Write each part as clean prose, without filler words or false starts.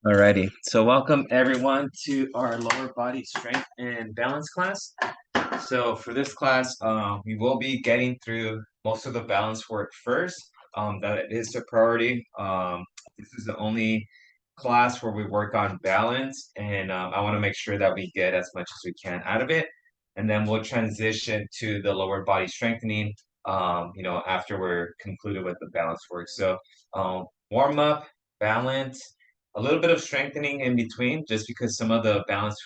Alrighty, so welcome everyone to our lower body strength and balance class. So for this class, we will be getting through most of the balance work first. That is the priority. This is the only class where we work on balance, and I want to make sure that we get as much as we can out of it. And then we'll transition to the lower body strengthening, after we're concluded with the balance work. So warm up, balance, a little bit of strengthening in between, just because some of the balance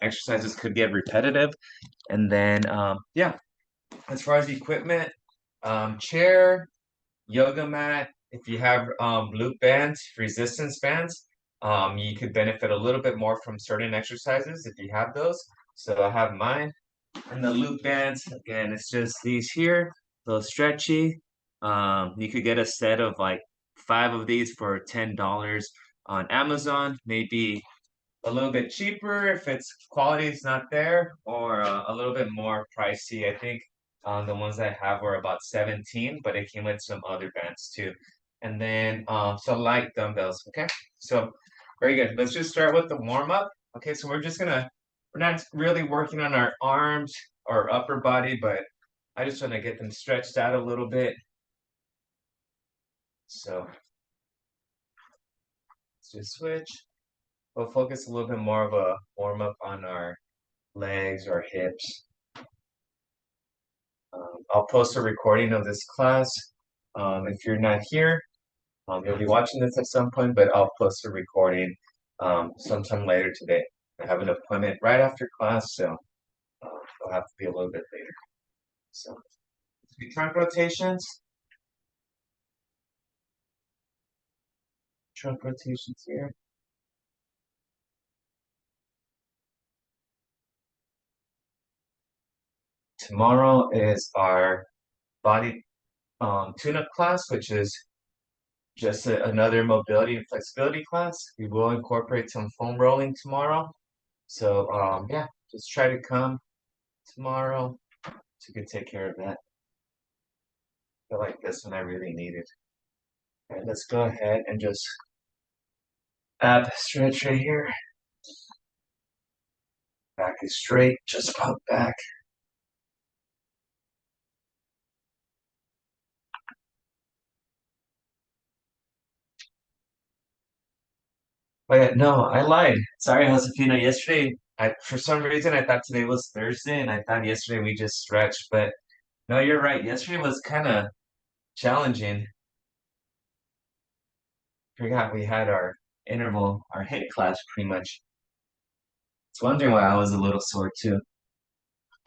exercises could get repetitive. And then, yeah, as far as equipment, chair, yoga mat, if you have loop bands, resistance bands, you could benefit a little bit more from certain exercises if you have those. So I have mine. And the loop bands, again, it's just these here, a little stretchy. You could get a set of like five of these for $10 on Amazon, maybe a little bit cheaper if its quality is not there, or a little bit more pricey. I think the ones I have were about 17, but it came with some other bands too. And then some light dumbbells. Okay, so very good. Let's just start with the warm up. Okay, so we're not really working on our arms or upper body, but I just want to get them stretched out a little bit. So let's just switch. We'll focus a little bit more of a warm up on our legs or hips. I'll post a recording of this class. If you're not here, you'll be watching this at some point, but I'll post a recording sometime later today. I have an appointment right after class, so it'll have to be a little bit later. So, trunk rotations. Trunk rotations here. Tomorrow is our body tune-up class, which is just another mobility and flexibility class. We will incorporate some foam rolling tomorrow. So yeah, just try to come tomorrow so you can take care of that. I feel like this one I really needed. All right, let's go ahead and just ab stretch right here. Back is straight, just pump back. Oh yeah, no, I lied. Sorry, Josefina. Yesterday, for some reason I thought today was Thursday, and I thought yesterday we just stretched. But no, you're right. Yesterday was kind of challenging. Forgot we had our interval, our HIIT class pretty much. I was wondering why I was a little sore too.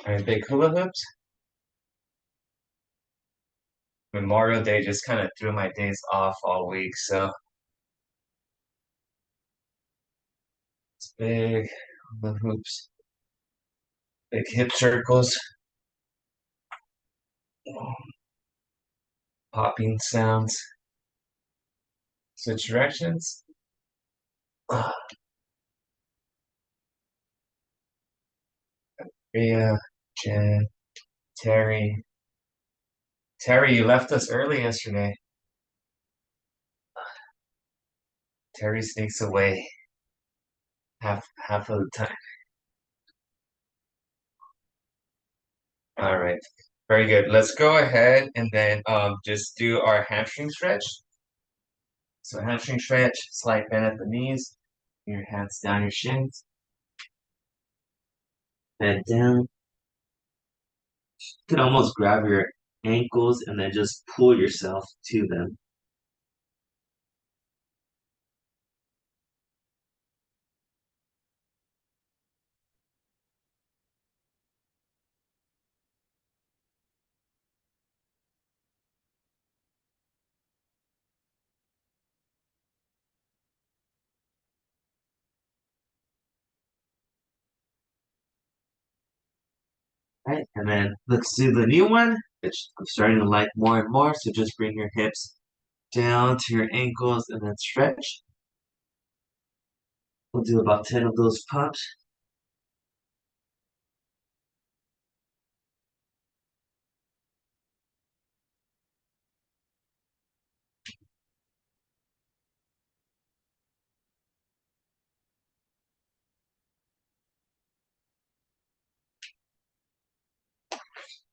All right, big hula hoops. Memorial Day just kind of threw my days off all week, so it's big hula hoops, big hip circles, popping sounds. Switch directions. Rhea, Jen, Terry. Terry, you left us early yesterday. Terry sneaks away half of the time. All right. Very good. Let's go ahead and then just do our hamstring stretch. So hamstring stretch, slight bend at the knees, your hands down your shins, head down. You can almost grab your ankles and then just pull yourself to them. Right, and then let's do the new one, which I'm starting to like more and more. So just bring your hips down to your ankles and then stretch. We'll do about 10 of those pumps.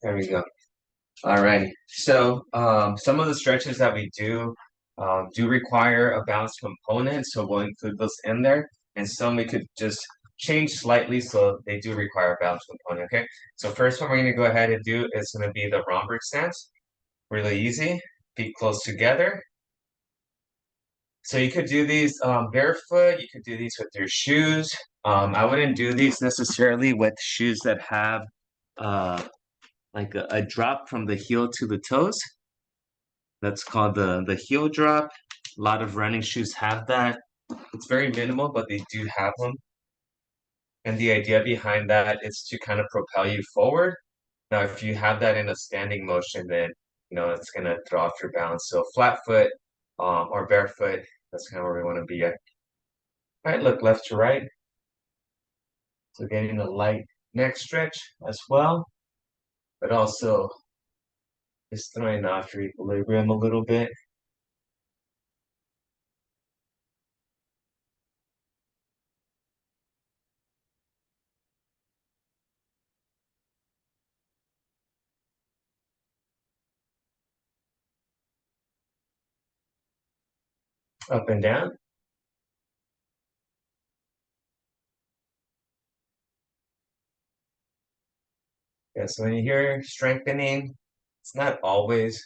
There we go. Alrighty. So some of the stretches that we do require a balance component, so we'll include those in there. And some we could just change slightly, so they do require a balance component. Okay. So first one we're going to go ahead and do is going to be the Romberg stance. Really easy. Feet close together. So you could do these barefoot. You could do these with your shoes. I wouldn't do these necessarily with shoes that have uh, like a drop from the heel to the toes. That's called the heel drop. A lot of running shoes have that. It's very minimal, but they do have them. And the idea behind that is to kind of propel you forward. Now, if you have that in a standing motion, then it's gonna throw off your balance. So flat foot or barefoot, that's kind of where we want to be at. All right, look left to right. So getting a light neck stretch as well, but also just throwing off your equilibrium a little bit. Up and down. Yeah, so when you hear strengthening, it's not always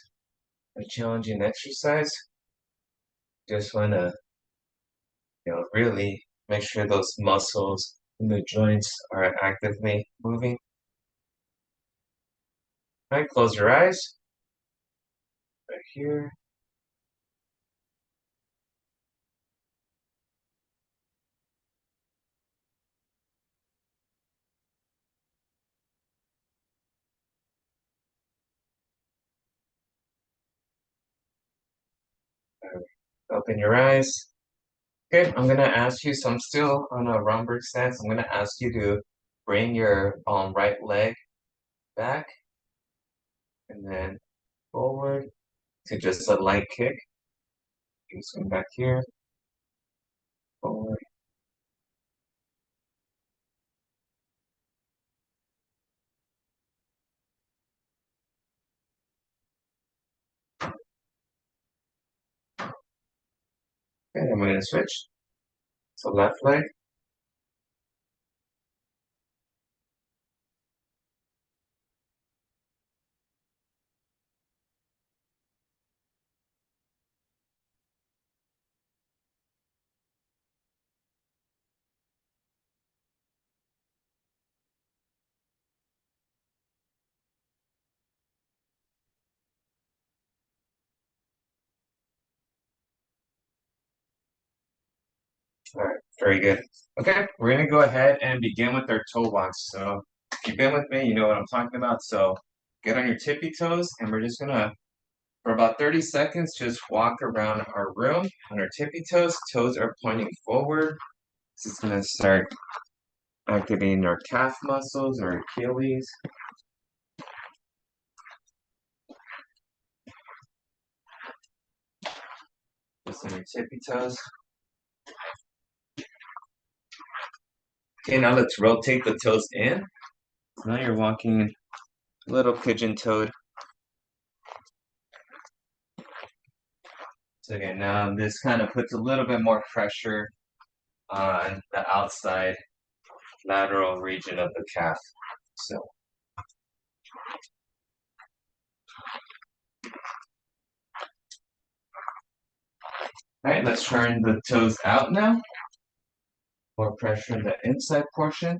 a challenging exercise. Just want to, really make sure those muscles in the joints are actively moving. All right, close your eyes right here. Open your eyes. Okay, I'm gonna ask you, so I'm still on a Romberg stance. I'm gonna ask you to bring your right leg back and then forward to just a light kick. Just come back here, forward. Okay, I'm gonna switch. So left leg. All right, very good. Okay, we're gonna go ahead and begin with our toe walks. So if you've been with me, you know what I'm talking about. So get on your tippy toes, and we're just gonna, for about 30 seconds, just walk around our room on our tippy toes. Toes are pointing forward. This is gonna start activating our calf muscles or Achilles. Just on your tippy toes. Okay, now let's rotate the toes in. Now you're walking a little pigeon-toed. So again, now this kind of puts a little bit more pressure on the outside lateral region of the calf. So, all right, let's turn the toes out now. More pressure in the inside portion.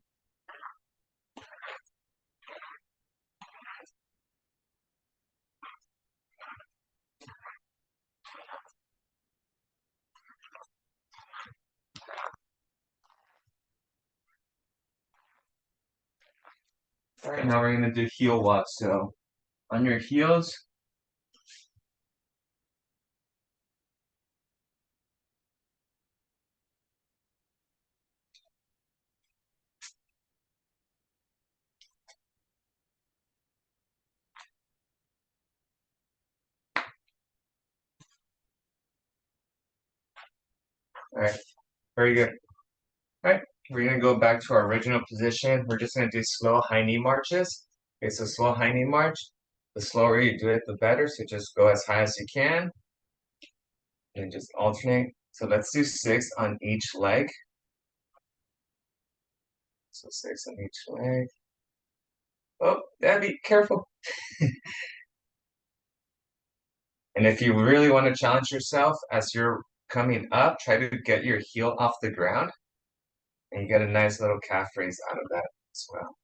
All right, now we're gonna do heel walk. So on your heels, all right, very good. All right, we're gonna go back to our original position. We're just gonna do slow high knee marches. Okay, so slow high knee march. The slower you do it, the better. So just go as high as you can and just alternate. So let's do 6 on each leg. So 6 on each leg. Oh, yeah, be careful. And if you really want to challenge yourself as you're coming up, try to get your heel off the ground and you get a nice little calf raise out of that as well.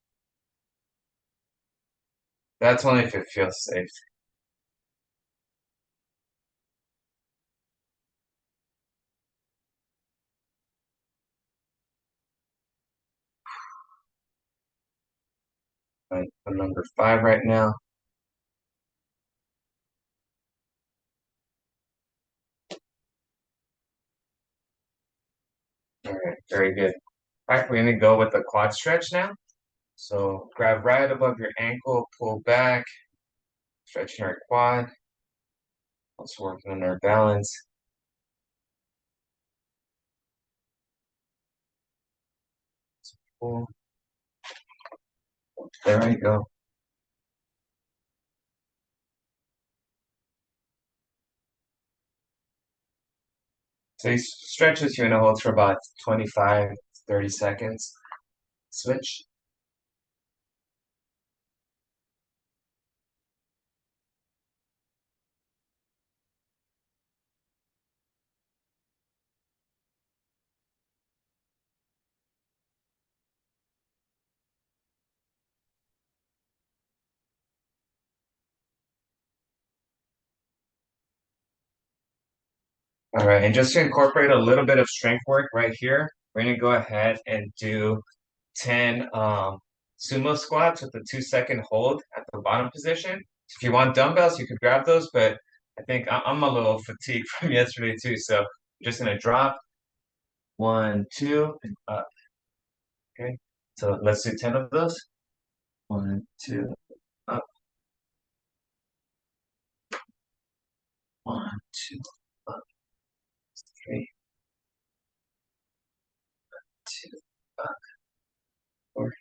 That's only if it feels safe. I'm number 5 right now. All right, very good. All right, we're gonna go with the quad stretch now. So grab right above your ankle, pull back, stretching our quad. Also working on our balance. Pull. There we go. So these stretches you're gonna hold for about 25, 30 seconds. Switch. All right, and just to incorporate a little bit of strength work right here, we're gonna go ahead and do 10 sumo squats with the 2-second hold at the bottom position. If you want dumbbells, you could grab those, but I think I'm a little fatigued from yesterday too, so I'm just gonna drop 1, 2, and up. Okay, so let's do 10 of those. 1, 2, up. 1, 2, up. 3, 2, up. 4,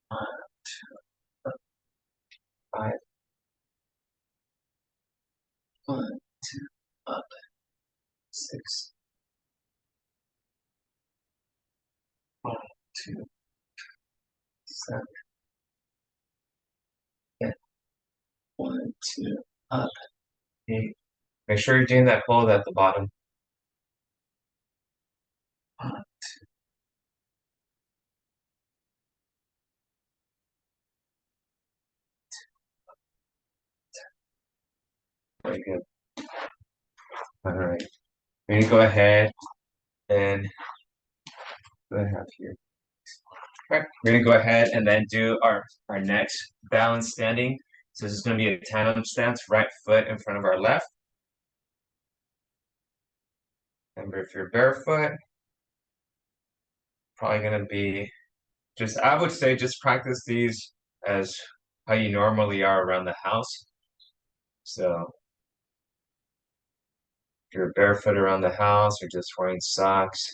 1, 2, up. 5, 1, 2, up. 6, 1, 2, 7, 8, 1, 2, up. 8. Make sure you're doing that hold at the bottom. 1, very good. All right. We're gonna go ahead and what do I have here? All right. We're gonna go ahead and then do our next balance standing. So this is gonna be a tandem stance, right foot in front of our left. Remember, if you're barefoot, probably gonna be just, I would say just practice these as how you normally are around the house. So if you're barefoot around the house or just wearing socks,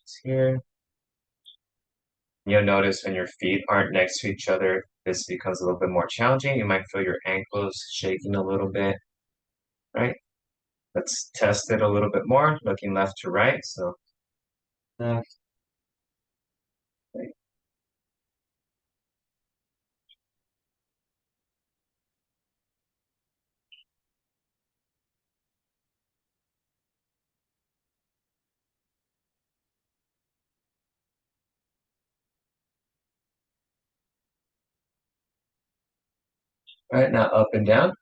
it's here. You'll notice when your feet aren't next to each other, this becomes a little bit more challenging. You might feel your ankles shaking a little bit, right? Let's test it a little bit more, looking left to right. So left, right, right. Now up and down.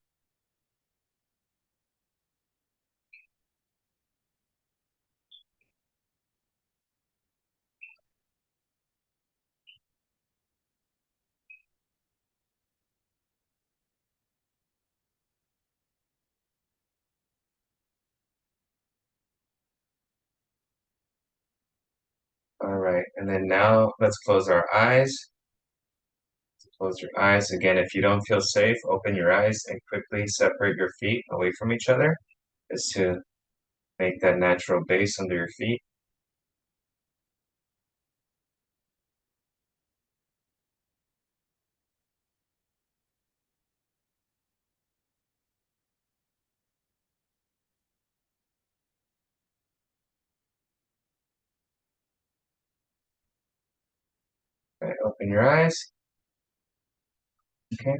All right. And then now let's close our eyes. Close your eyes. Again, if you don't feel safe, open your eyes and quickly separate your feet away from each other. Just to Make that natural base under your feet. Right, open your eyes. Okay.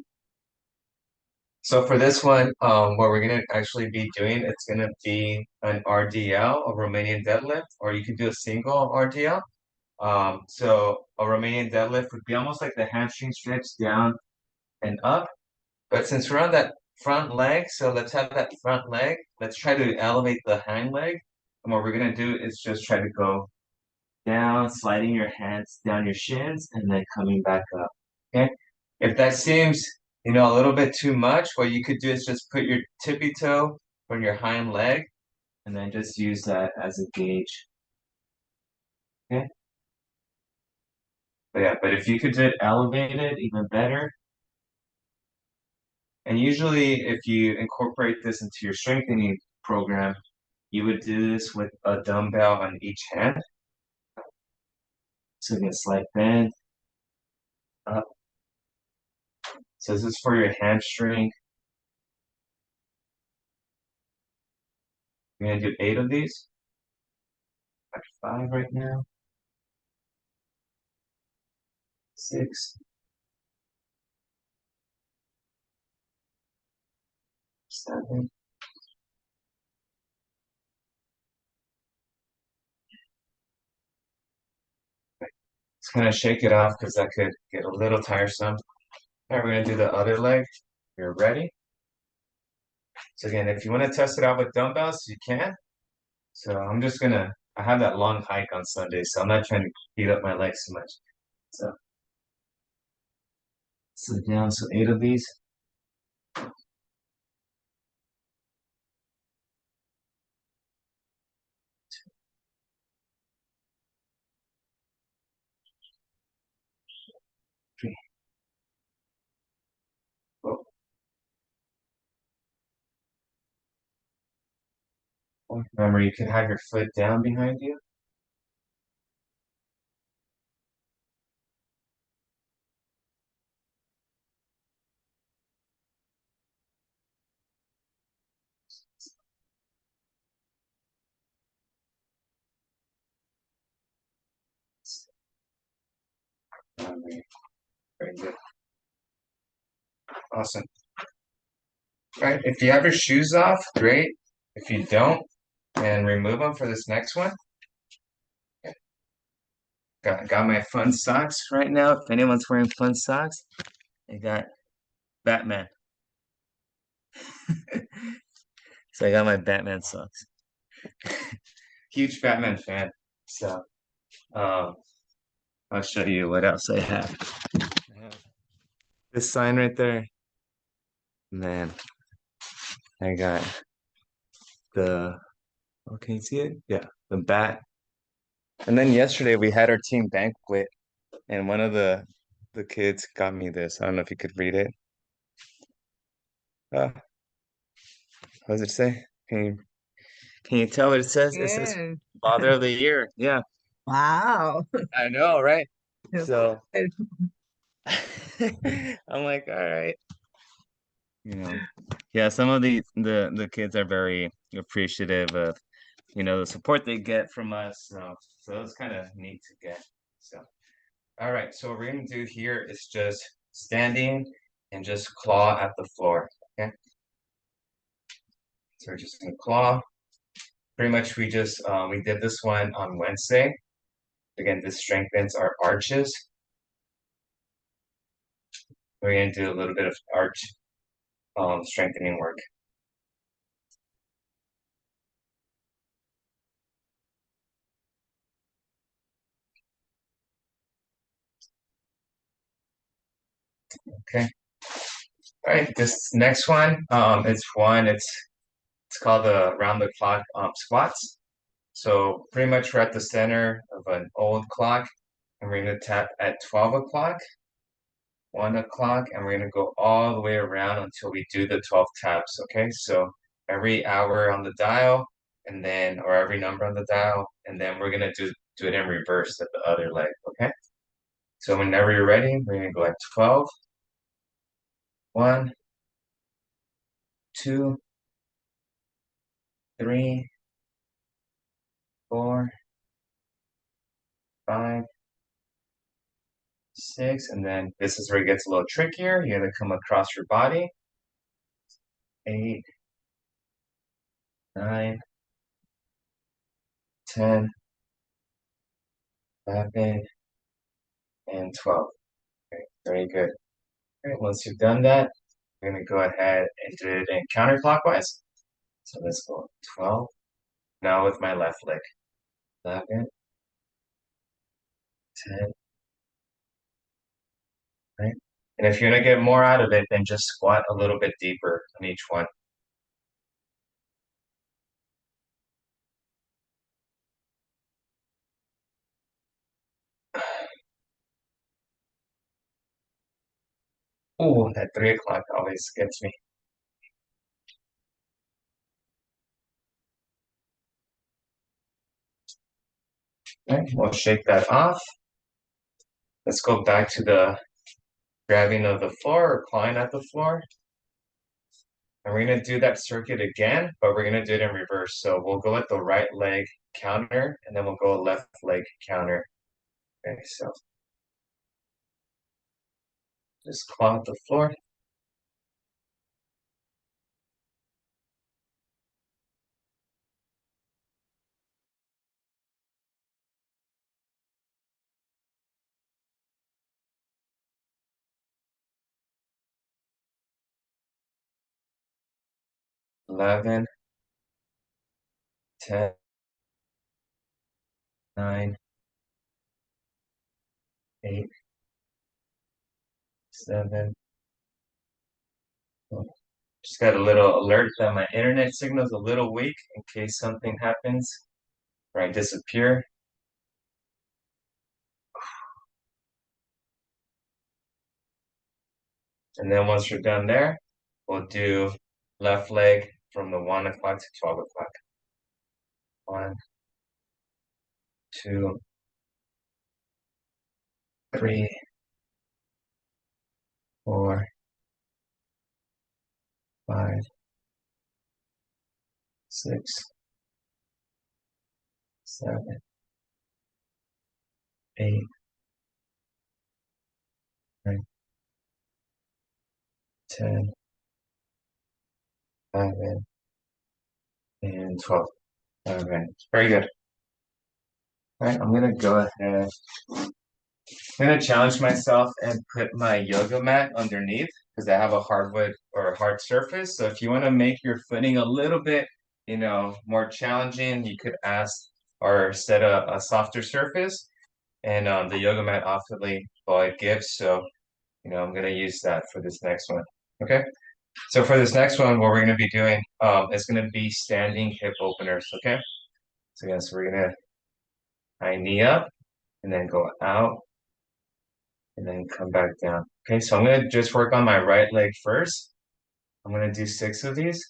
So for this one, what we're gonna actually be doing, it's gonna be an RDL, a Romanian deadlift, or you could do a single RDL. So a Romanian deadlift would be almost like the hamstring stretch down and up. But since we're on that front leg, so let's have that front leg. Let's try to elevate the hind leg. And what we're gonna do is just try to go down, sliding your hands down your shins, and then coming back up. Okay. If that seems, a little bit too much, what you could do is just put your tippy toe on your hind leg, and then just use that as a gauge. Okay. But yeah, but if you could do it elevated, even better. And usually, if you incorporate this into your strengthening program, you would do this with a dumbbell on each hand. So get slight bend up. So this is for your hamstring. We're gonna do 8 of these. 5 right now. 6, 7. Just kind of shake it off because that could get a little tiresome. All right, we're gonna do the other leg. You're ready. So again, if you want to test it out with dumbbells, you can. So I have that long hike on Sunday, so I'm not trying to beat up my legs too much. So sit down, so 8 of these. Three, 4, 4. Remember, you can have your foot down behind you. Very, very good. Awesome. All right, if you have your shoes off, great. If you don't, and remove them for this next one. Got my fun socks right now. If anyone's wearing fun socks, I got Batman. So I got my Batman socks. Huge Batman fan. So um, I'll show you what else I have. I have this sign right there. Man, I got the, oh, can you see it? Yeah, the bat. And then yesterday we had our team banquet, and one of the kids got me this. I don't know if you could read it. What does it say? Can you tell what it says? It says Good. Father of the Year. Yeah, Wow. I know, right? So Good. I'm like, all right. You know, yeah, some of the kids are very appreciative of, the support they get from us. So it's kind of neat to get. So, all right. So what we're gonna do here is just standing and just claw at the floor. Okay. So we're just gonna claw. Pretty much we did this one on Wednesday. Again, this strengthens our arches. We're gonna do a little bit of arch strengthening work. Okay. All right. This next one, it's called the round the clock squats. So pretty much we're at the center of an old clock, and we're gonna tap at 12 o'clock, 1 o'clock, and we're gonna go all the way around until we do the 12 taps. Okay. So every hour on the dial, and then, or every number on the dial, and then we're gonna do it in reverse at the other leg, okay? So whenever you're ready, we're gonna go at 12, 1, 2, 3, 4, 5, 6, and then this is where it gets a little trickier. You gotta come across your body. 8, 9, 10, 11, and 12. Okay, very good. Okay, once you've done that, we're gonna go ahead and do it in counterclockwise. So let's go 12. Now with my left leg. 11, 10, right? And if you're gonna get more out of it, then just squat a little bit deeper on each one. Oh, that 3 o'clock always gets me. Okay, we'll shake that off. Let's go back to the grabbing of the floor or clawing at the floor. And we're gonna do that circuit again, but we're gonna do it in reverse. So we'll go at the right leg counter, and then we'll go left leg counter. Okay, so just claw at the floor. 11, 10, 9, 8, 7. Oh, just got a little alert that my internet signal is a little weak in case something happens or I disappear. And then once you're done there, we'll do left leg from the 1 o'clock to 12 o'clock. 1, 2, 3, 4, 5, 6, 7, 8, 9, 10, 11, and 12. All right, very good. All right, I'm gonna go ahead. I'm gonna challenge myself and put my yoga mat underneath because I have a hardwood or a hard surface. So if you want to make your footing a little bit, more challenging, you could ask or set a softer surface. And the yoga mat awfully well it gives. So, I'm gonna use that for this next one. Okay. So for this next one, what we're gonna be doing is gonna be standing hip openers. Okay. So again, so we're gonna high knee up and then go out and then come back down. Okay, so I'm gonna just work on my right leg first. I'm gonna do 6 of these.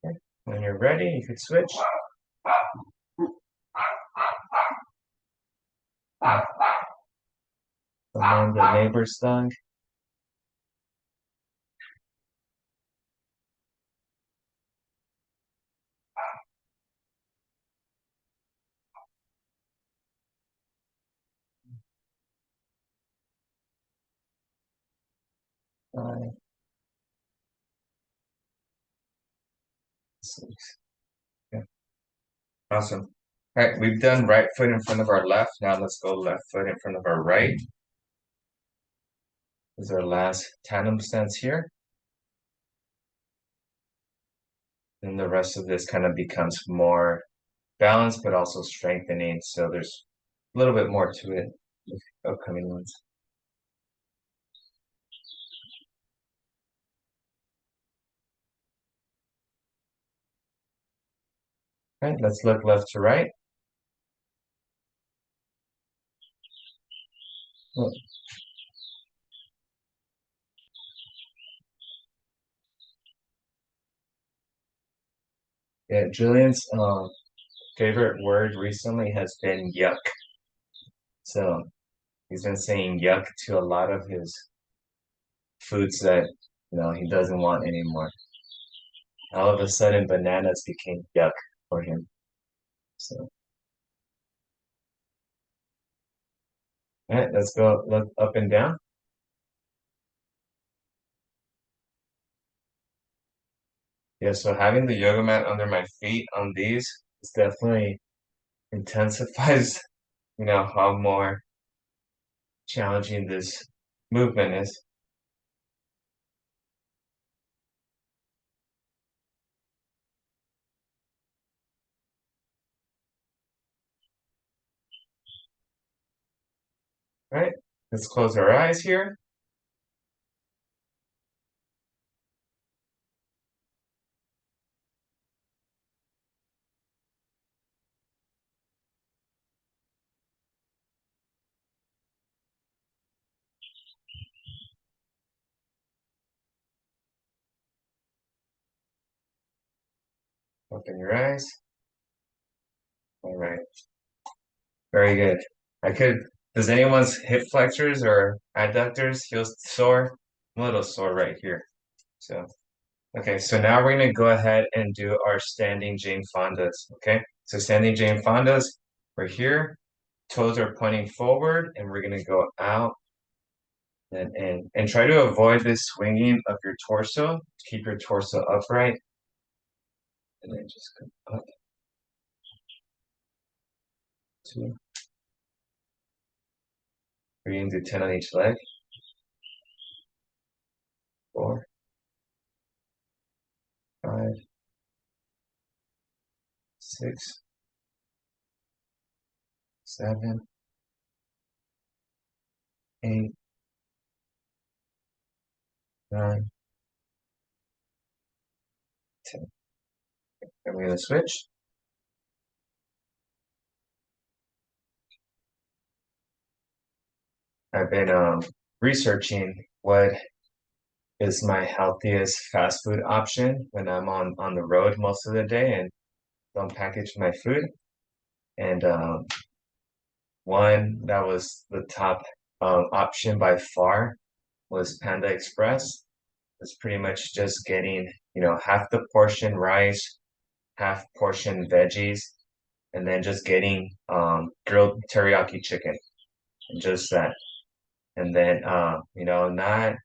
Okay. When you're ready, you can switch. And then the neighbor's done. 5, 6. Okay, awesome. All right, we've done right foot in front of our left. Now let's go left foot in front of our right. This is our last tandem stance here. And the rest of this kind of becomes more balanced, but also strengthening. So there's a little bit more to it with upcoming ones. Okay, let's look left to right. Oh, yeah, Julian's favorite word recently has been yuck. So he's been saying yuck to a lot of his foods that he doesn't want anymore. All of a sudden, bananas became yuck for him. So, all right, let's go look up and down. Yeah, so having the yoga mat under my feet on these is definitely intensifies, how more challenging this movement is. All right, let's close our eyes here. Open your eyes. All right, very good. I could, does anyone's hip flexors or adductors feel sore? I'm a little sore right here. So, okay, so now we're gonna go ahead and do our standing Jane Fondas, okay? So standing Jane Fondas, we're here, toes are pointing forward, and we're gonna go out and in. And try to avoid this swinging of your torso. Keep your torso upright, and then just go up, two, three, and do 10 on each leg, four, five, six, seven, eight, nine, 10. And we're gonna switch. I've been researching what is my healthiest fast food option when I'm on the road most of the day and don't package my food. And one that was the top option by far was Panda Express. It's pretty much just getting, half the portion rice, half portion veggies, and then just getting grilled teriyaki chicken, and just that. And then not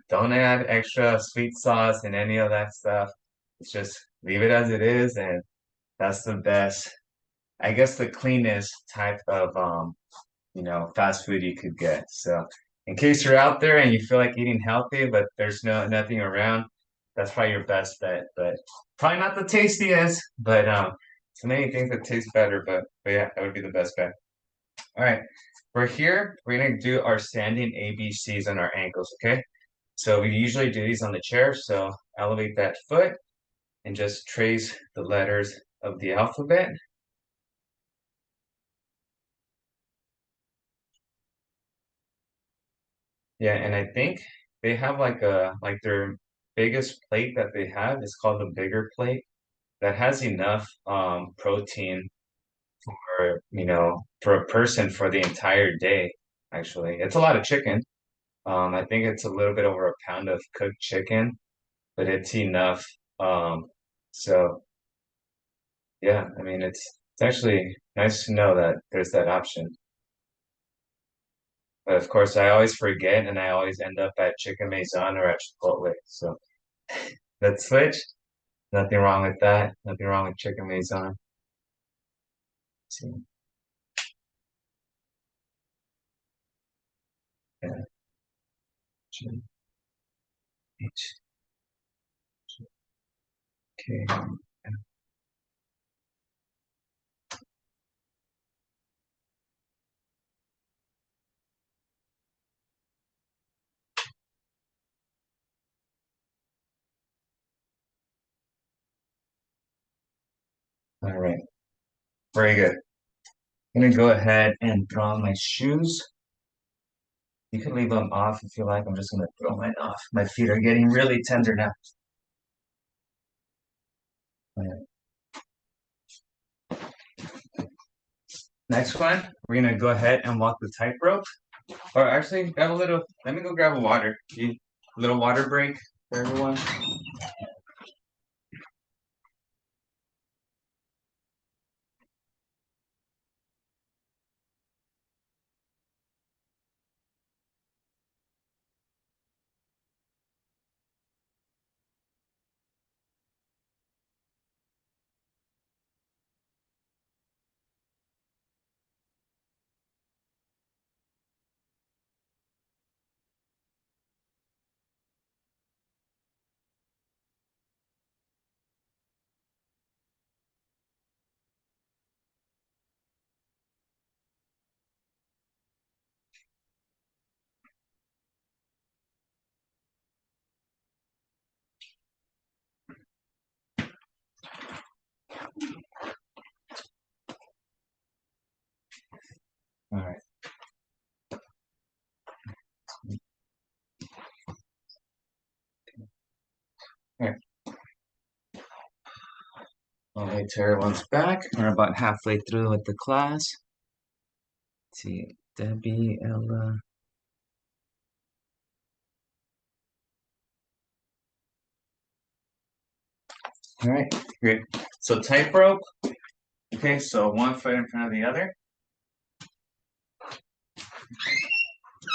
don't add extra sweet sauce and any of that stuff. It's just leave it as it is, and that's the best, I guess, the cleanest type of fast food you could get. So in case you're out there and you feel like eating healthy, but there's nothing around, that's probably your best bet. But probably not the tastiest, but so many things that taste better, but yeah, that would be the best bet. All right. We're here. We're gonna do our standing ABCs on our ankles, okay? So we usually do these on the chair. So elevate that foot and just trace the letters of the alphabet. Yeah, and I think they have like their biggest plate that they have is called the bigger plate that has enough protein for a person for the entire day, actually. It's a lot of chicken. I think it's a little bit over a pound of cooked chicken, but it's enough. Um, so yeah, I mean it's actually nice to know that there's that option. But of course, I always forget, and I always end up at Chicken Maison or at Chipotle. So let's switch. Nothing wrong with that. Nothing wrong with Chicken Maison. So, yeah, G H K. All right, very good. I'm gonna go ahead and throw on my shoes. You can leave them off if you like. I'm just gonna throw mine off. My feet are getting really tender now. All right. Next one, we're gonna go ahead and walk the tightrope. Or actually, let me go grab a water. A little water break for everyone. All right. Here. I'll wait till everyone's back. We're about halfway through with the class. Let's see, Debbie, Ella. All right, great. So tightrope. Okay, so one foot in front of the other.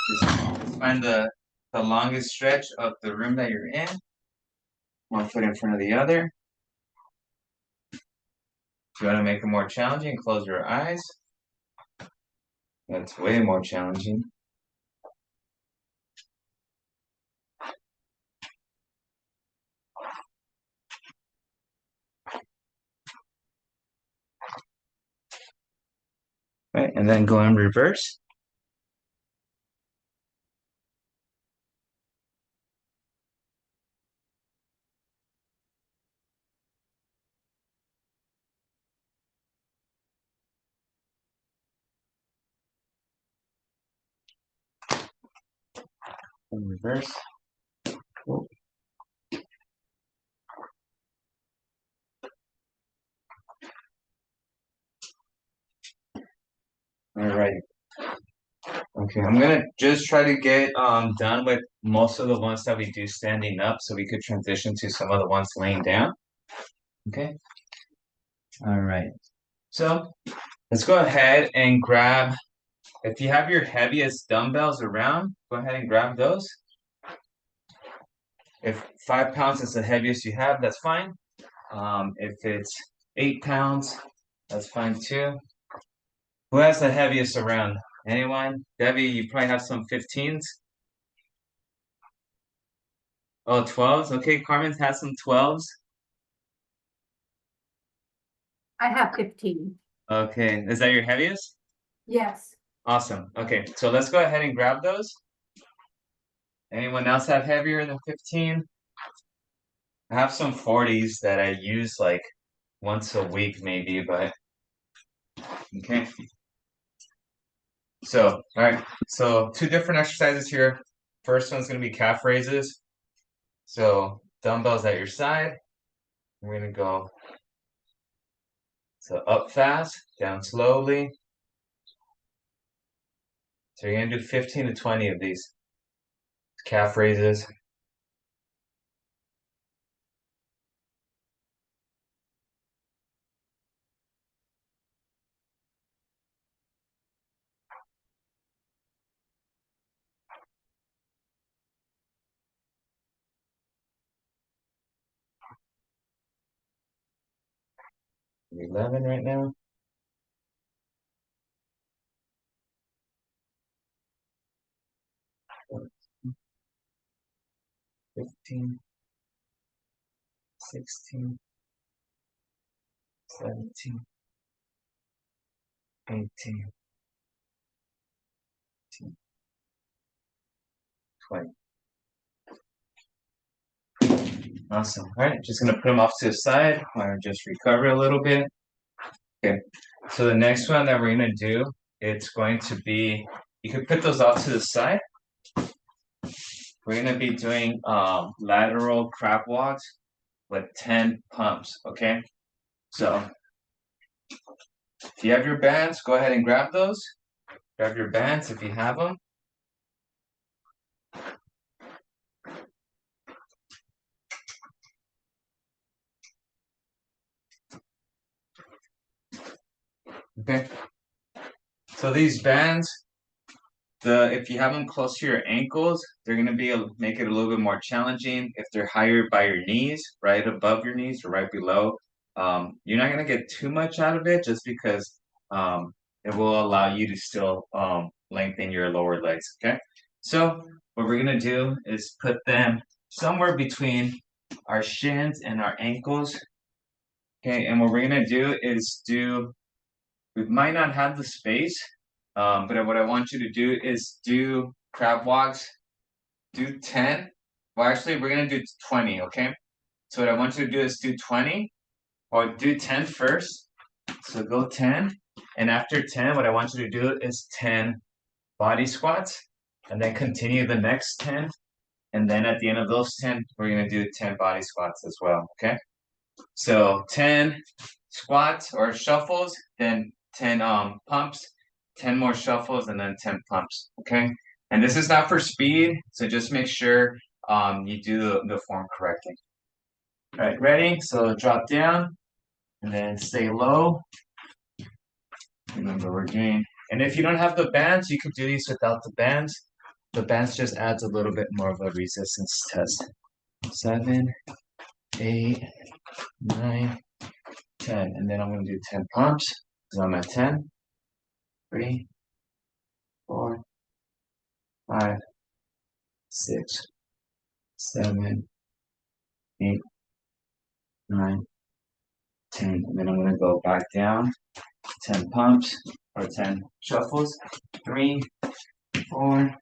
Just find the longest stretch of the room that you're in. One foot in front of the other. If you want to make it more challenging, close your eyes. That's way more challenging. Right, and then go in reverse. In reverse. Cool. All right. Okay, I'm gonna just try to get done with most of the ones that we do standing up so we could transition to some of the ones laying down. Okay. All right. So let's go ahead and grab, if you have your heaviest dumbbells around, go ahead and grab those. If 5 pounds is the heaviest you have, that's fine. If it's 8 pounds, that's fine too. Who has the heaviest around? Anyone? Debbie, you probably have some 15s. Oh, 12s. Okay, Carmen has some 12s. I have 15. Okay, is that your heaviest? Yes. Awesome. Okay, so let's go ahead and grab those. Anyone else have heavier than 15? I have some 40s that I use like once a week maybe, but okay. So, all right. So two different exercises here. First one's gonna be calf raises. So dumbbells at your side. We're gonna go so up fast, down slowly. So you're gonna do 15 to 20 of these calf raises. We're 11 right now. 15, 16, 17, 18, 20. Awesome. All right, just gonna put them off to the side or just recover a little bit. Okay, so the next one that we're gonna do, it's going to be, you can put those off to the side. We're gonna be doing lateral crab walks with 10 pumps, okay? So if you have your bands, go ahead and grab those. Grab your bands if you have them. Okay. So these bands, if you have them close to your ankles, they're gonna make it a little bit more challenging. If they're higher by your knees, right above your knees or right below, you're not gonna get too much out of it just because it will allow you to still lengthen your lower legs. Okay. So what we're gonna do is put them somewhere between our shins and our ankles. Okay, and what we're gonna do is we might not have the space, but what I want you to do is do crab walks, do 10. Well, actually, we're gonna do 20, okay? So what I want you to do is do 20, or do 10 first. So go 10, and after 10, what I want you to do is 10 body squats, and then continue the next 10, and then at the end of those 10, we're gonna do 10 body squats as well, okay? So 10 squats or shuffles, then 10 pumps, 10 more shuffles, and then 10 pumps. Okay. And this is not for speed, so just make sure you do the form correctly. All right, ready? So drop down and then stay low. Remember we're doing, and if you don't have the bands, you can do these without the bands. The bands just adds a little bit more of a resistance test. 7, 8, 9, 10, and then I'm going to do 10 pumps because I'm at 10. 3, 4, 5, 6, 7, 8, 9, 10. And then I'm going to go back down, 10 pumps or 10 shuffles. 3, 4,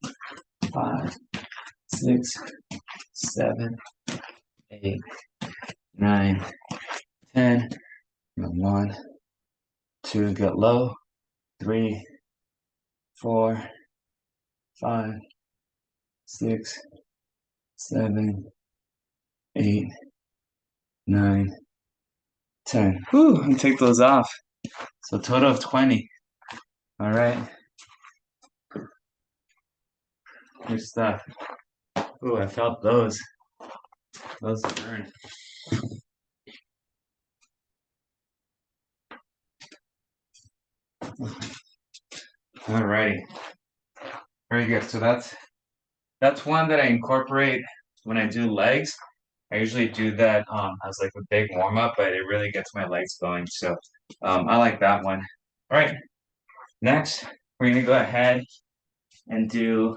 5, 6, 7, 8, 9, 10. And 1, 2, get low. 3, 4, 5, 6, 7, 8, 9, 10. Whew, and take those off. So total of 20. All right. Good stuff. Ooh, I felt those. Those burn. All righty. Very good. So that's one that I incorporate when I do legs. I usually do that as like a big warm up, but it really gets my legs going. So I like that one. All right. Next, we're gonna go ahead and do.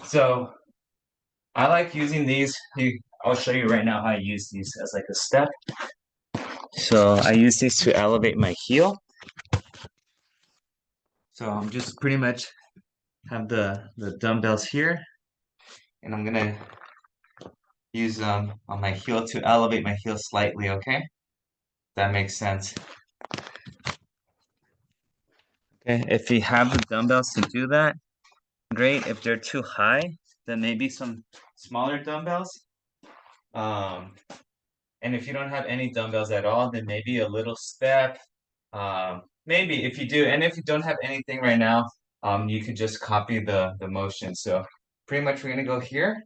So I like using these. I'll show you right now how I use these as like a step. So I use these to elevate my heel. So I'm just pretty much have the dumbbells here, and I'm gonna use them on my heel to elevate my heel slightly, okay? That makes sense. Okay, if you have the dumbbells to do that, great. If they're too high, then maybe some smaller dumbbells. And if you don't have any dumbbells at all, then maybe a little step. Maybe if you do, and if you don't have anything right now, you could just copy the motion. So pretty much we're gonna go here.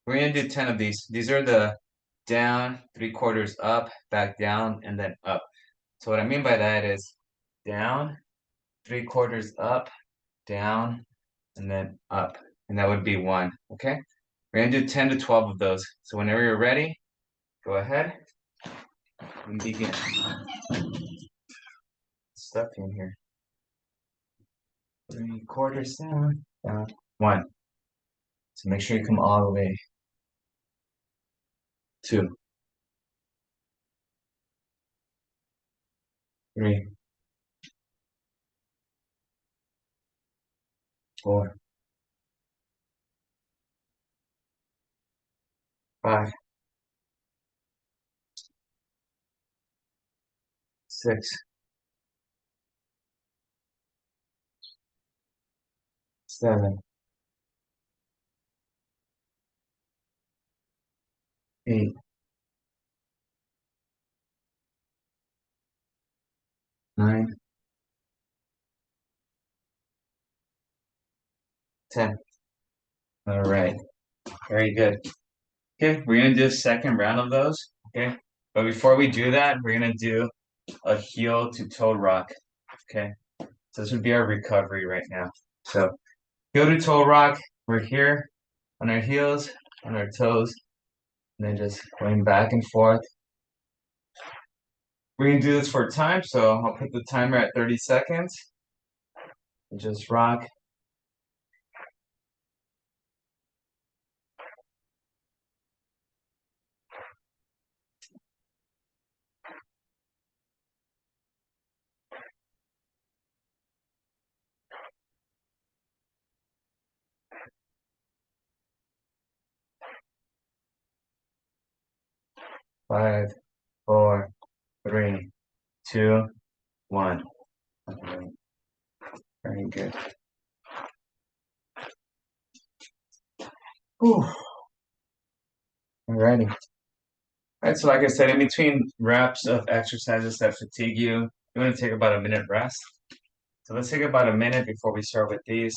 We're gonna do 10 of these. These are the down, 3/4 up, back down, and then up. So what I mean by that is down, 3/4 up, down, and then up. And that would be 1, okay? We're gonna do 10 to 12 of those. So whenever you're ready, go ahead and begin. Stuff in here. 3/4 down, down, 1. So make sure you come all the way. 2, 3, 4, 5, 6, 7, 8, 9, 10. All right, very good. Okay, we're gonna do a second round of those. Okay, but before we do that, we're gonna do a heel to toe rock. Okay, so this would be our recovery right now. So heel to toe rock. We're here on our heels, on our toes, and then just going back and forth. We're gonna do this for time, so I'll put the timer at 30 seconds. And just rock. 5, 4, 3, 2, 1. Okay, very good. Whew. Alrighty. Alright, so like I said, in between reps of exercises that fatigue you, you want to take about a minute rest. So let's take about a minute before we start with these.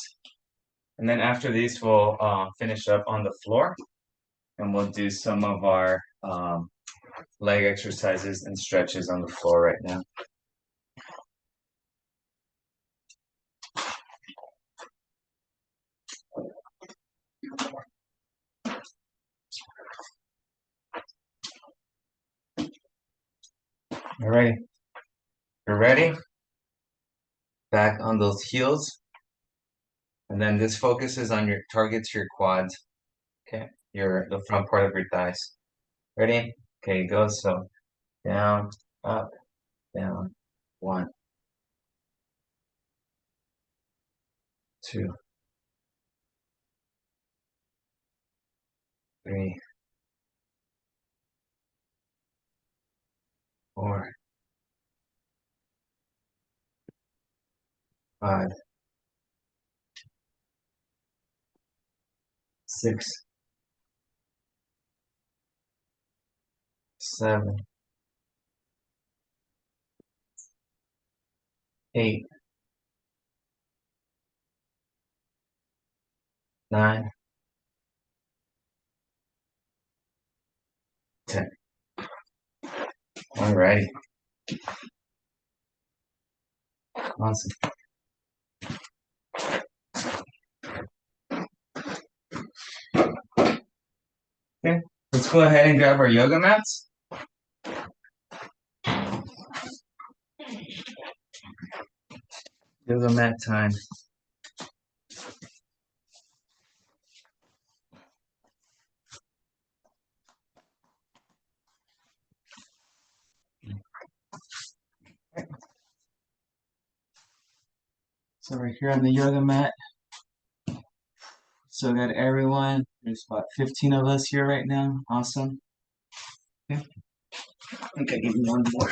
And then after these, we'll finish up on the floor. And we'll do some of our leg exercises and stretches on the floor right now. Alrighty. You're ready? Back on those heels. And then this focuses on your targets, your quads. Okay, the front part of your thighs. Ready? Okay, go. So down, up, down. 1, 2, 3, 4, 5, 6, 7, 8, 9, 10. Alrighty. Awesome. Okay, let's go ahead and grab our yoga mats. Yoga mat time. So we're here on the yoga mat. So got everyone. There's about 15 of us here right now. Awesome. Okay. I think I give you one more.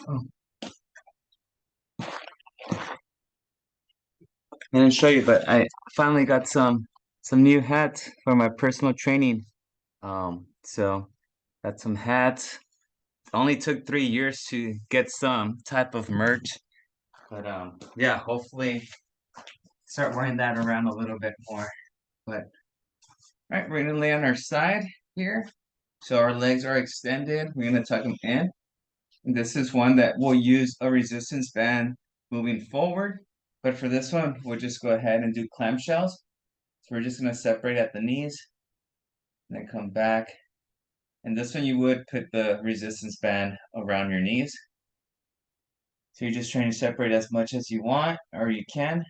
Oh. I didn't show you, but I finally got some new hats for my personal training. So got some hats. It only took 3 years to get some type of merch, but yeah, hopefully start wearing that around a little bit more. But all right, we're gonna lay on our side here, so our legs are extended. We're gonna tuck them in. And this is one that we'll use a resistance band moving forward. But for this one, we'll just go ahead and do clamshells. So we're just gonna separate at the knees, and then come back. And this one you would put the resistance band around your knees. So you're just trying to separate as much as you want, or you can.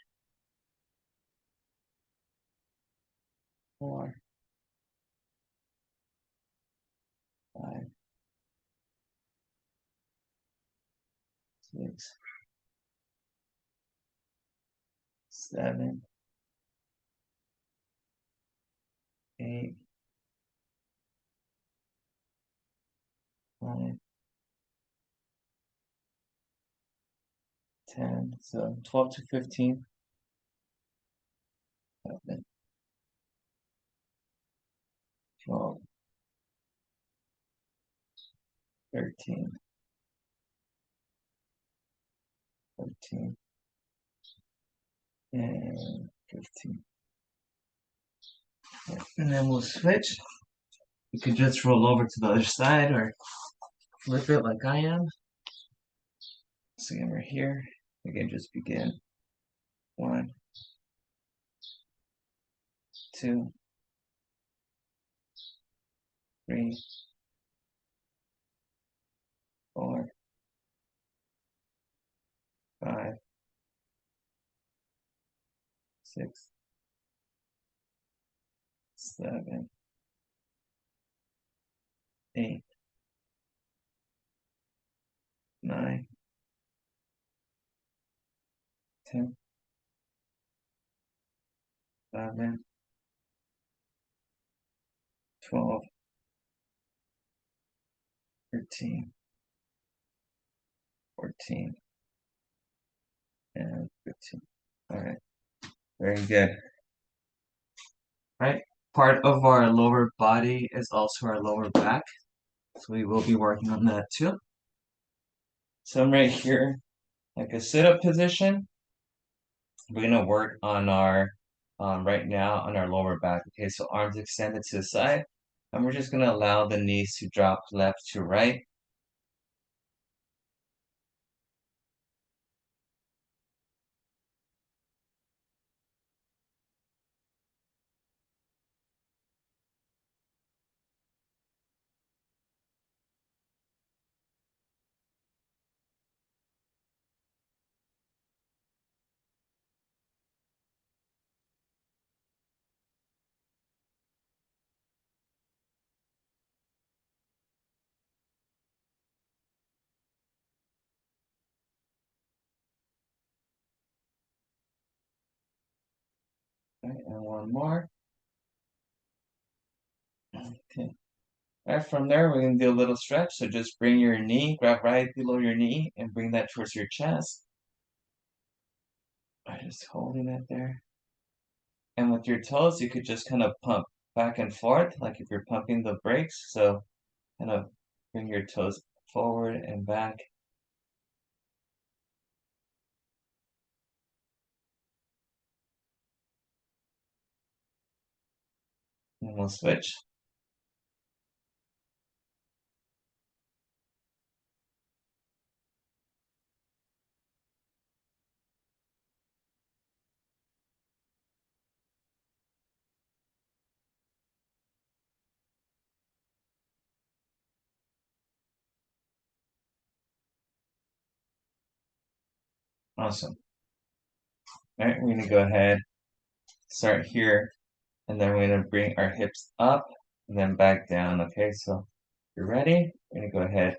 4, 5, 6, 7, 8, 10, so 12 to 15. 11, 12, 13, 14, and 15. And then we'll switch. You could just roll over to the other side or flip it like I am. So again, we're here. Again, just begin. 1, 2, 3, 4, 5, 6, 7, 8, 9, 10, 11, 12, 13, 14, and 15. All right, very good. All right, part of our lower body is also our lower back. So we will be working on that too. So I'm right here, like a sit-up position. We're gonna work on our, right now on our lower back. Okay, so arms extended to the side. And we're just gonna allow the knees to drop left to right. Okay, and one more. Okay. All right, from there, we're gonna do a little stretch. So just bring your knee, grab right below your knee, and bring that towards your chest. Just holding it there. And with your toes, you could just kind of pump back and forth, like if you're pumping the brakes. So kind of bring your toes forward and back. And we'll switch. Awesome. All right, we're gonna go ahead, start here, and then we're gonna bring our hips up and then back down. Okay, so you're ready? We're gonna go ahead.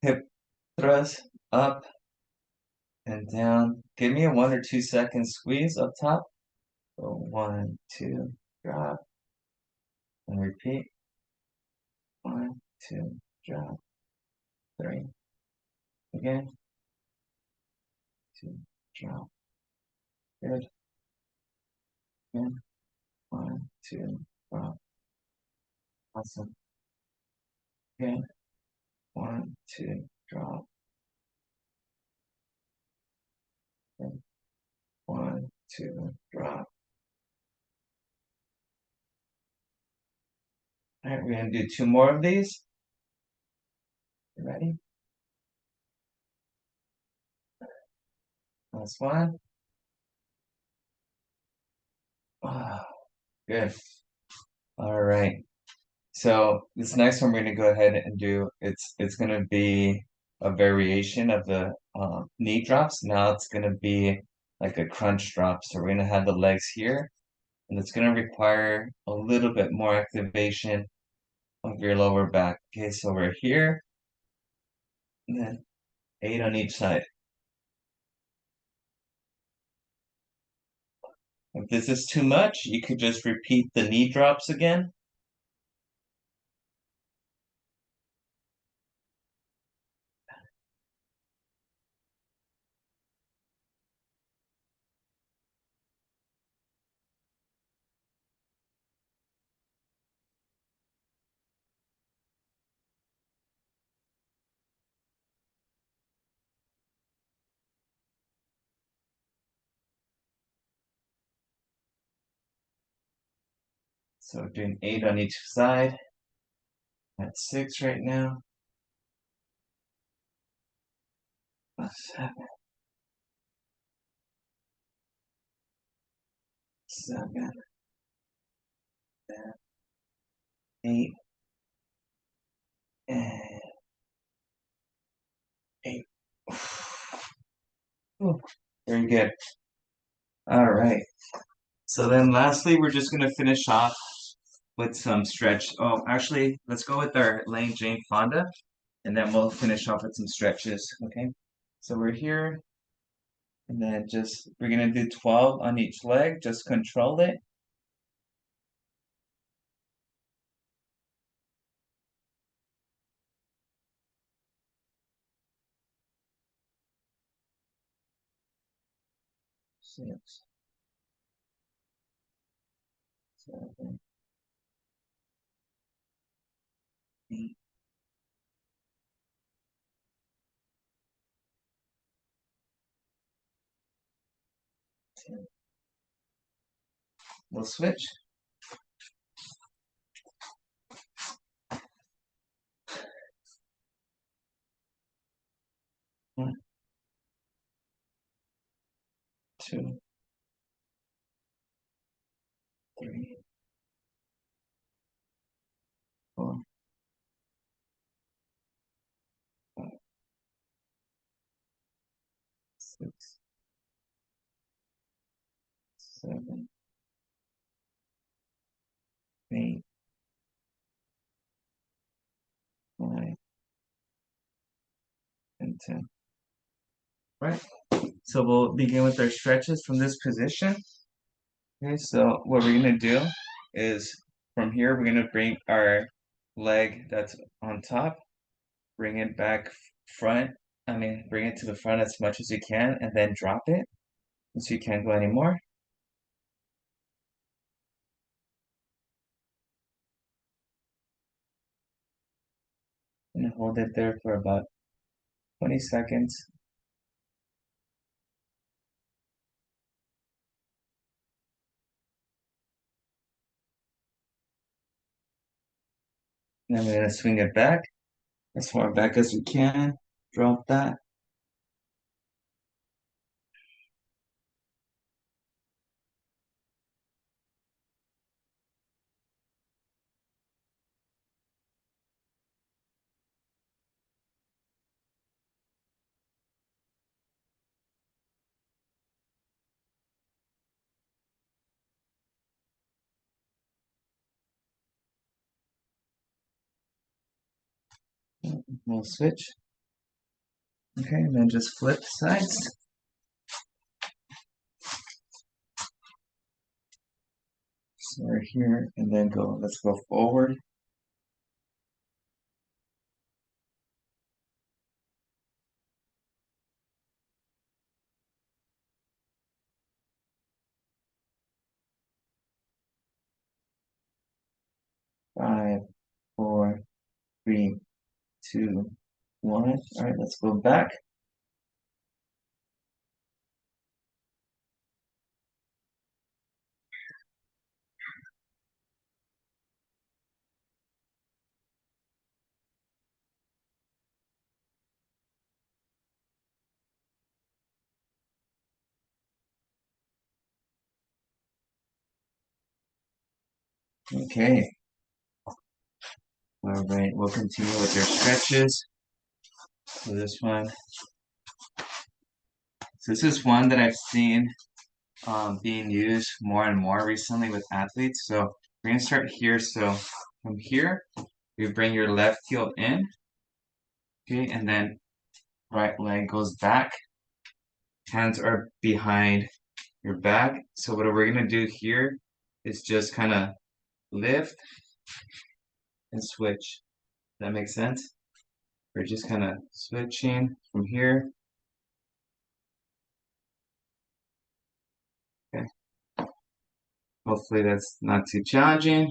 Hip thrust up and down. Give me a 1 or 2 second squeeze up top. So 1, 2, drop, and repeat. 1, 2, drop, 3. Again. 2, drop. Good. Again. 1, 2, drop. Awesome. Again. 1, 2, drop. Good. 1, 2, drop. All right, we're gonna do 2 more of these. You ready? Last one. Ah, good. All right. So this next one we're gonna go ahead and do. It's gonna be a variation of the knee drops. Now it's gonna be like a crunch drop. So we're gonna have the legs here, and it's gonna require a little bit more activation of your lower back. Okay, so we're here, and then 8 on each side. If this is too much, you could just repeat the knee drops again. So we're doing 8 on each side. That's 6 right now. 7, 7, 8, and 8. Ooh, very good. All right. So then lastly, we're just gonna finish off with some stretch. Oh, actually, let's go with our Lane Jane Fonda, and then we'll finish off with some stretches. Okay. So we're here, and then just we're gonna do 12 on each leg. Just control it. Six, 7, 8, 10. We'll switch. 1, 2, 3, 4, 5, 6, 7, 8, 9, and 10. Right. So we'll begin with our stretches from this position. Okay, so what we're gonna do is from here we're gonna bring our leg that's on top, bring it back front. Bring it to the front as much as you can, and then drop it so you can't go anymore. And hold it there for about 20 seconds. And then we're gonna swing it back as far back as we can. Drop that. We'll switch. Okay, and then just flip sides. So we're here, and then go. Let's go forward. 5, 4, 3, 2, 1. All right, let's go back. Okay. All right, we'll continue with your stretches. So this one. So this is one that I've seen being used more and more recently with athletes. So we're gonna start here. So from here, you bring your left heel in, okay, and then right leg goes back. Hands are behind your back. So what we're gonna do here is just kind of lift and switch. That makes sense? We're just kind of switching from here. Okay. Hopefully that's not too challenging.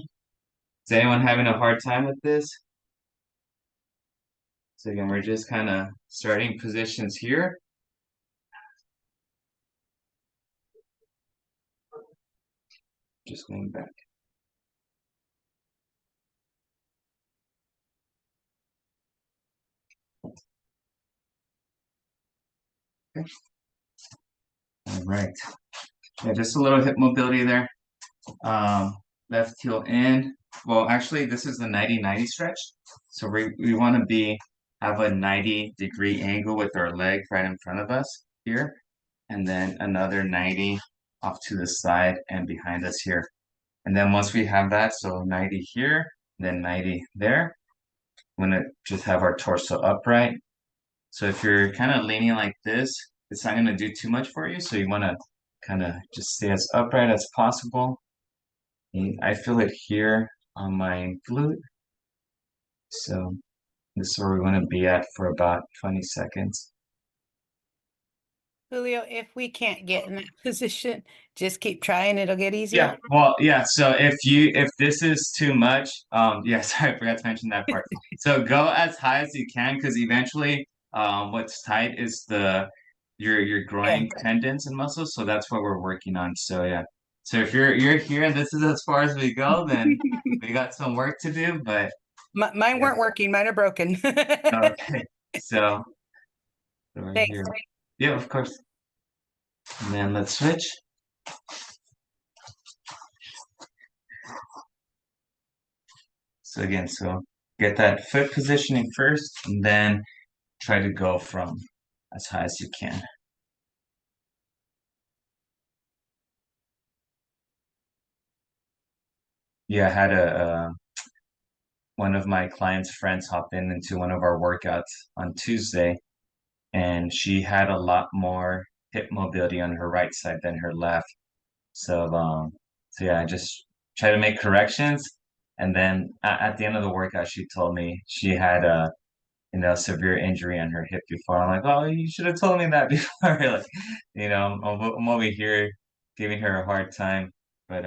Is anyone having a hard time with this? So again, we're just kind of starting positions here. Just going back. All right. Yeah, just a little hip mobility there. Left heel in. Well, actually, this is the 90-90 stretch. So we want to have a 90-degree angle with our leg right in front of us here. And then another 90 off to the side and behind us here. And then once we have that, so 90 here, then 90 there, I'm gonna just have our torso upright. So if you're kind of leaning like this, it's not gonna do too much for you. So you wanna kind of just stay as upright as possible. And I feel it here on my glute. So this is where we wanna be at for about 20 seconds. Julio, if we can't get in that position, just keep trying. It'll get easier. Yeah, well, yeah. So if this is too much, yeah, sorry, I forgot to mention that part. So go as high as you can, because eventually, what's tight is your groin tendons and muscles. So that's what we're working on. So yeah. So if you're here and this is as far as we go, then we got some work to do. But Mine weren't working. Mine are broken. okay, so right Thanks. here. Yeah, of course. And then let's switch. So again, so get that foot positioning first, and then try to go from as high as you can. Yeah, I had one of my clients' friends hop into one of our workouts on Tuesday, and she had a lot more hip mobility on her right side than her left. So yeah, I just try to make corrections, and then at the end of the workout, she told me she had a severe injury on her hip before. I'm like, oh, you should have told me that before. Like, I'm over here giving her a hard time, but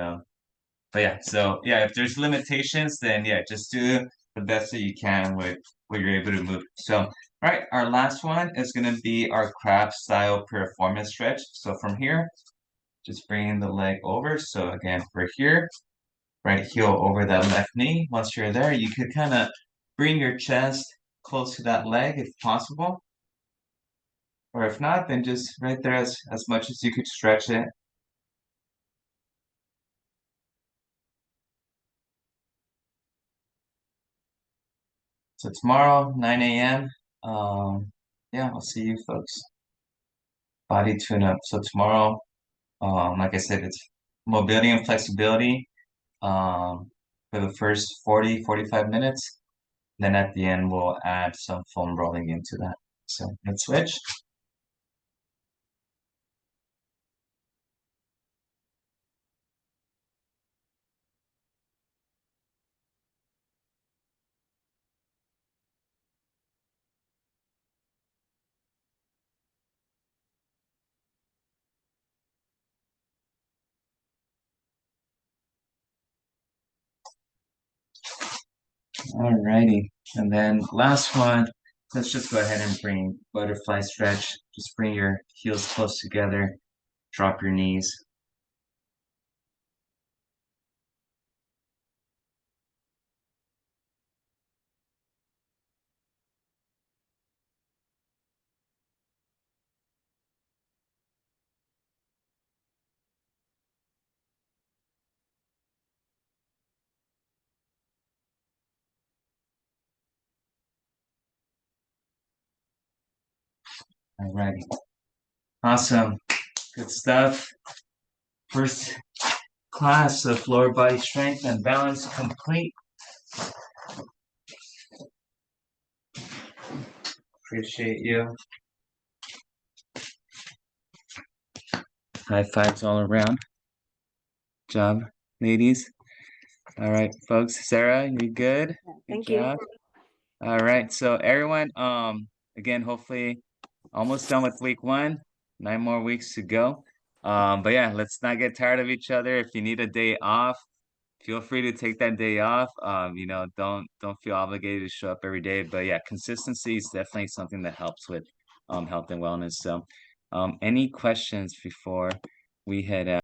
yeah. So yeah, if there's limitations, then yeah, just do the best that you can with what you're able to move. So, all right, our last one is gonna be our crab style performance stretch. So from here, just bringing the leg over. So again, we're here, right heel over that left knee. Once you're there, you could kind of bring your chest close to that leg if possible. Or if not, then just right there as much as you could stretch it. So tomorrow, 9 a.m. Yeah, I'll see you folks. Body tune up. So tomorrow, like I said, it's mobility and flexibility for the first 40, 45 minutes. Then at the end, we'll add some foam rolling into that. So let's switch. Alrighty, and then last one, let's just go ahead and bring butterfly stretch. Just bring your heels close together, drop your knees. Alrighty, awesome, good stuff. First class of lower body strength and balance complete. Appreciate you. High fives all around. Job, ladies. All right, folks. Sarah, you good? Thank Good you. job. All right, so everyone, again, hopefully almost done with week 1, 9 more weeks to go. But yeah, let's not get tired of each other. If you need a day off, feel free to take that day off. Don't feel obligated to show up every day. But yeah, consistency is definitely something that helps with health and wellness. So any questions before we head out?